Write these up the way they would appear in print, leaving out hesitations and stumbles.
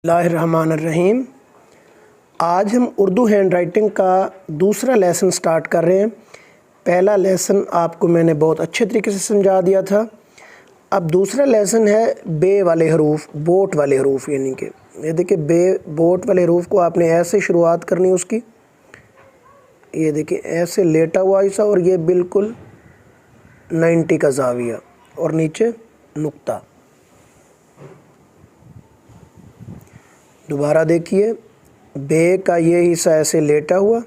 बिस्मिल्लाहिर्रहमानिर्रहीम। आज हम उर्दू हैंड राइटिंग का दूसरा लेसन स्टार्ट कर रहे हैं। पहला लेसन आपको मैंने बहुत अच्छे तरीके से समझा दिया था। अब दूसरा लेसन है बे वाले हरूफ, बोट वाले हरूफ, यानी कि ये देखिए बे बोट वाले हरूफ को आपने ऐसे शुरुआत करनी है उसकी। ये देखिए ऐसे लेटा हुआ ऐसा, और ये बिल्कुल 90 का ज़ाविया और नीचे नुक्ता। दोबारा देखिए बे का ये हिस्सा ऐसे लेटा हुआ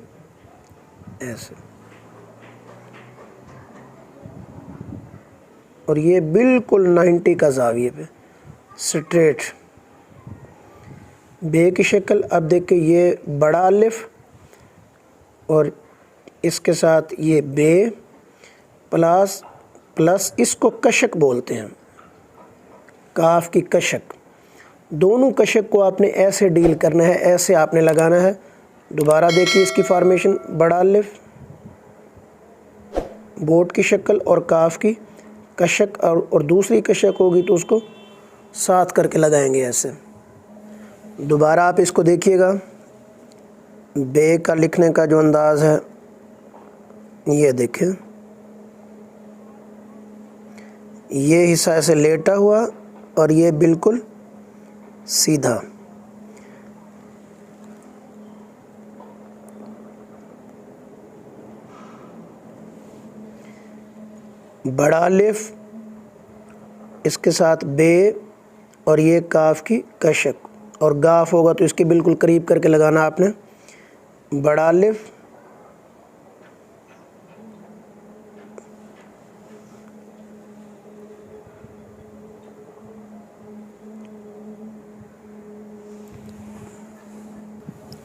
ऐसे, और ये बिल्कुल 90 का ज़ाविये पे स्ट्रेट बे की शक्ल। अब देखिए ये बड़ा अलिफ और इसके साथ ये बे प्लस इसको कशक बोलते हैं, काफ की कशक। दोनों कशक को आपने ऐसे डील करना है, ऐसे आपने लगाना है। दोबारा देखिए इसकी फॉर्मेशन, बड़ा अलिफ, बोट की शक्ल और काफ की कशक, और दूसरी कशक होगी तो उसको साथ करके लगाएंगे ऐसे। दोबारा आप इसको देखिएगा, बे का लिखने का जो अंदाज है ये देखें, ये हिस्सा ऐसे लेटा हुआ और ये बिल्कुल सीधा। बड़ा अलिफ, इसके साथ बे और ये काफ की कशक, और गाफ होगा तो इसके बिल्कुल करीब करके लगाना आपने। बड़ा अलिफ,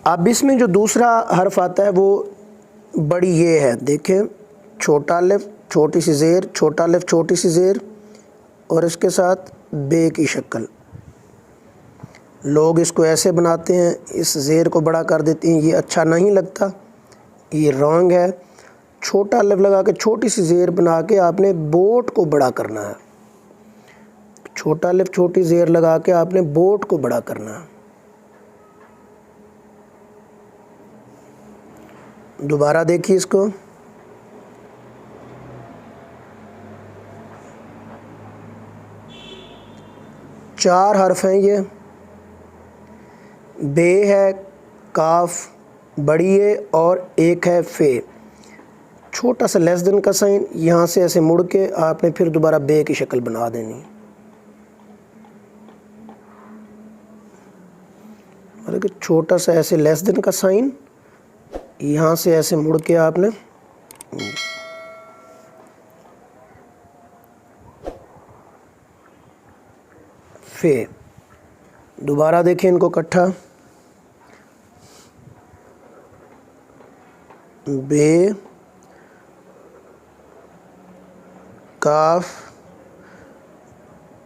अब इसमें जो दूसरा हर्फ आता है वो बड़ी ये है, देखें, छोटा अलिफ, छोटी सी ज़ेर, छोटा अलिफ, छोटी सी ज़ेर, और इसके साथ बे की शक्ल। लोग इसको ऐसे बनाते हैं, इस ज़ेर को बड़ा कर देते हैं, ये अच्छा नहीं लगता, ये रॉन्ग है। छोटा अलिफ लगा के छोटी सी ज़ेर बना के आपने बोट को बड़ा करना है। छोटा अलिफ छोटी ज़ेर लगा के आपने बोट को बड़ा करना है। दोबारा देखिए इसको, चार हर्फ हैं ये, बे है, काफ, बड़ी है, और एक है फे। छोटा सा लेस देन का साइन, यहाँ से ऐसे मुड़ के आपने फिर दोबारा बे की शक्ल बना देनी। और एक छोटा सा ऐसे लेस देन का साइन, यहाँ से ऐसे मुड़ के आपने फे। दोबारा देखिए इनको इकट्ठा, बे, काफ,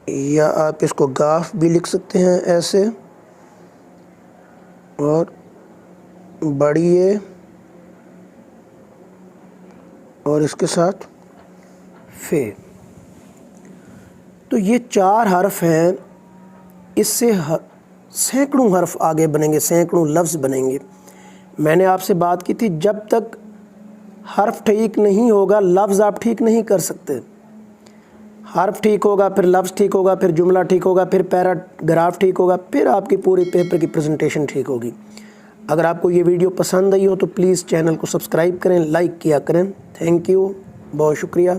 या आप इसको गाफ भी लिख सकते हैं ऐसे, और बड़ी ये, और इसके साथ फे। तो ये चार हर्फ हैं, इससे सैकड़ों हर्फ आगे बनेंगे, सैकड़ों लफ्ज़ बनेंगे। मैंने आपसे बात की थी, जब तक हर्फ ठीक नहीं होगा लफ्ज़ आप ठीक नहीं कर सकते। हर्फ ठीक होगा, फिर लफ्ज़ ठीक होगा, फिर जुमला ठीक होगा, फिर पैराग्राफ ठीक होगा, फिर आपकी पूरी पेपर की प्रेजेंटेशन ठीक होगी। अगर आपको ये वीडियो पसंद आई हो तो प्लीज़ चैनल को सब्सक्राइब करें, लाइक किया करें। थैंक यू, बहुत शुक्रिया।